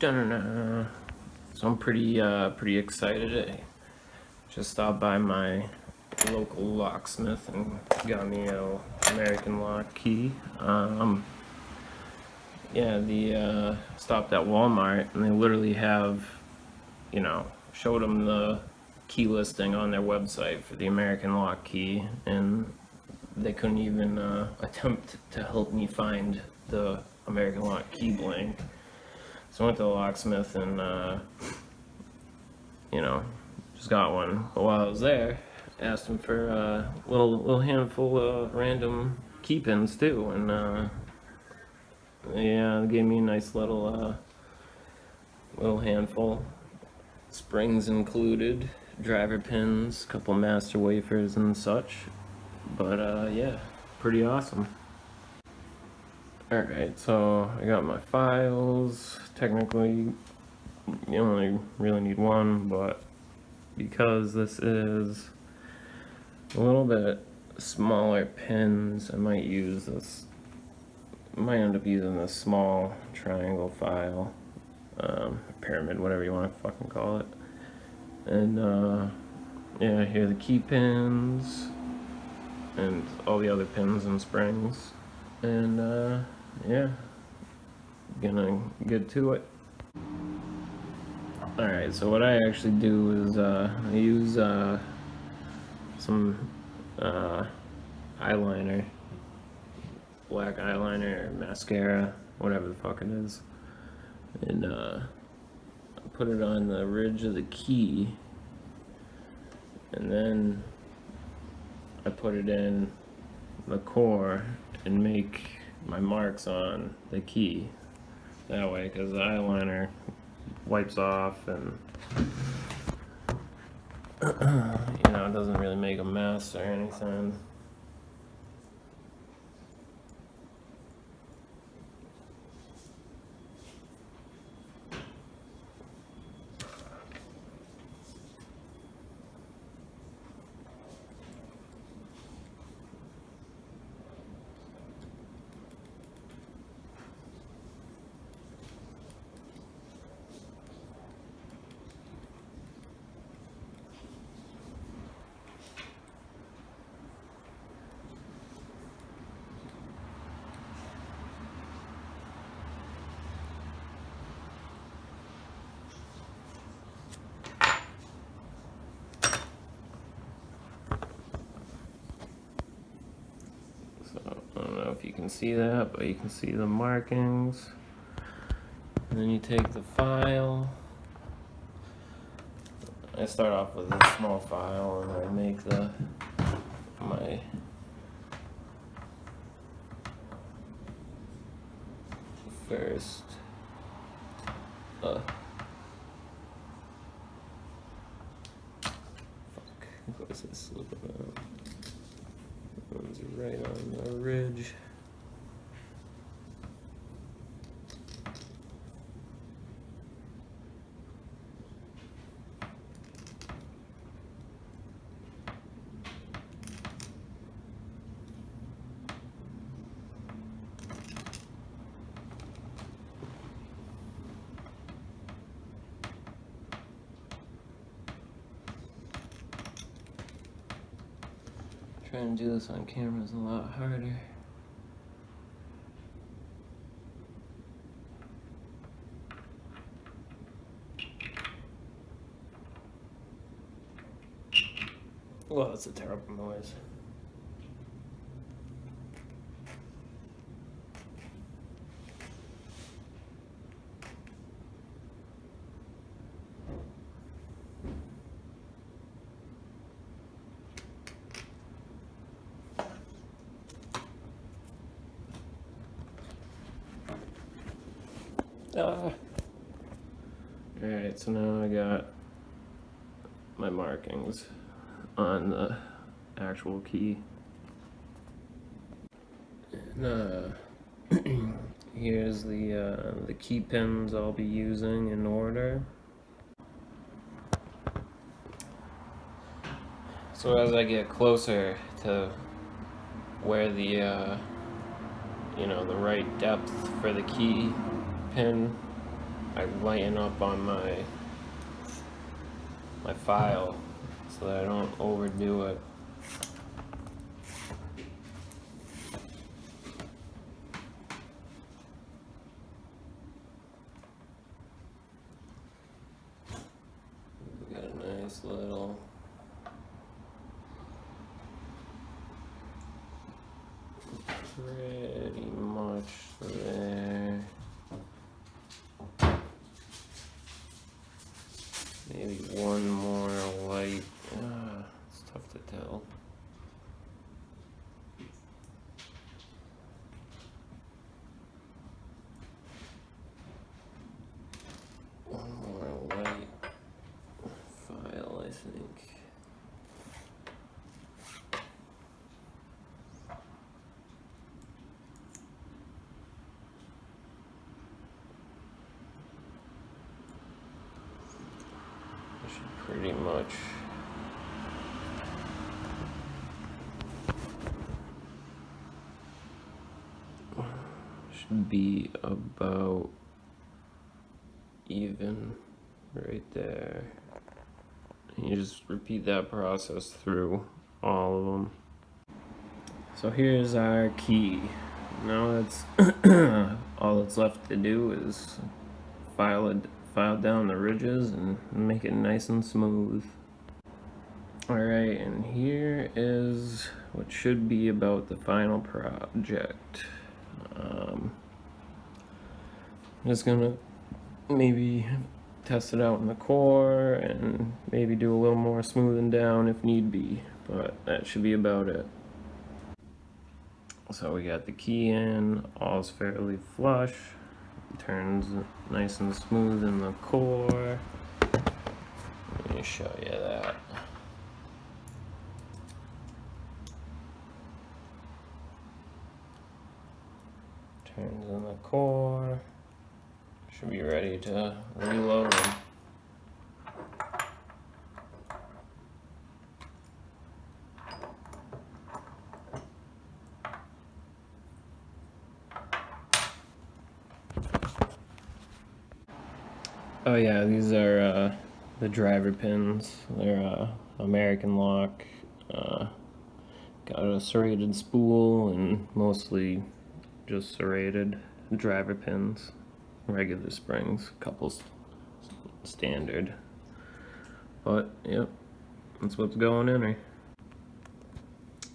So I'm pretty excited. I just stopped by my local locksmith and got me a American lock key. Stopped at Walmart and they literally have, showed them the key listing on their website for the American lock key, and they couldn't even attempt to help me find the American lock key blank. So I went to the locksmith and, just got one. But while I was there, I asked him for a little handful of random key pins too, and they gave me a nice little handful. Springs included, driver pins, a couple master wafers and such. But yeah, pretty awesome. Alright, so I got my files. Technically, you only really need one, but because this is a little bit smaller pins, I might use this. I might end up using this small triangle file, pyramid, whatever you want to fucking call it. And yeah, here are the key pins and all the other pins and springs. And yeah, gonna get to it. Alright, so what I actually do is I use some eyeliner, black eyeliner, or mascara, whatever the fuck it is, and put it on the ridge of the key, and then I put it in the core and make my marks on the key that way, because the eyeliner wipes off and it doesn't really make a mess or anything. I don't know if you can see that, but you can see the markings. And then you take the file. I start off with a small file and I make my first what's this looking at? One's right on the ridge. Trying to do this on camera is a lot harder. Well, that's a terrible noise. Alright, so now I got my markings on the actual key. And here's the key pins I'll be using in order. So as I get closer to where the the right depth for the key pin I lighten up on my file so that I don't overdo it. We got a nice little pretty much there. Maybe one more light. It's tough to tell. One more light file, I think. Pretty much should be about even right there. And you just repeat that process through all of them. So here's our key. Now that's all that's left to do is file down the ridges and make it nice and smooth. Alright, and here is what should be about the final project. I'm just gonna maybe test it out in the core and maybe do a little more smoothing down if need be, but that should be about it. So we got the key in, all's fairly flush, turns nice and smooth in the core. Let me show you that. Turns in the core. Should be ready to reload them. Oh yeah, these are the driver pins. They're American lock. Got a serrated spool and mostly just serrated driver pins. Regular springs, couples standard. But yep, that's what's going in here.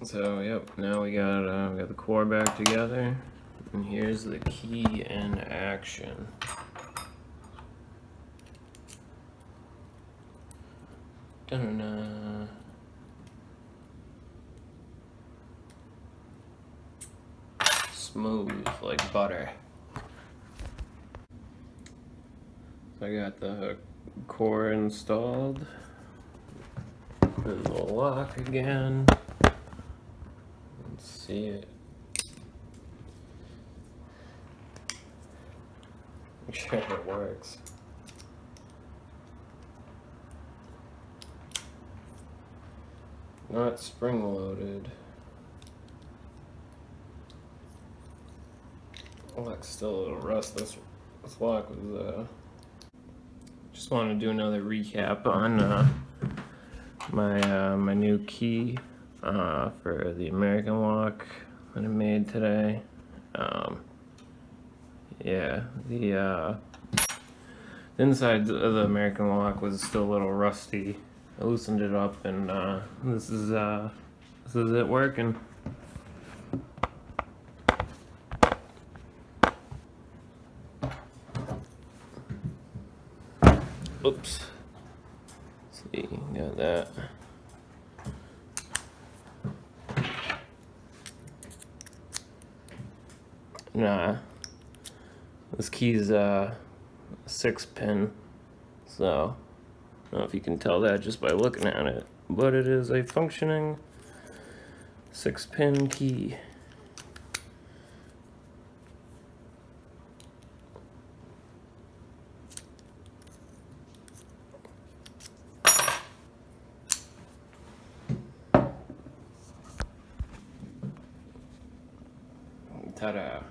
So yep, now we got the core back together, and here's the key in action. Da-da-da. Smooth like butter. So I got the core installed. And the lock again. Let's see it. Make sure it works. Not spring loaded. Lock's still a little rust. This lock was just want to do another recap on my new key for the American lock that I made today. Yeah, the inside of the American lock was still a little rusty. I loosened it up, and this is it working. Oops. Let's see, got that. Nah, this key's 6-pin, so I don't know if you can tell that just by looking at it, but it is a functioning 6-pin key. Ta-da.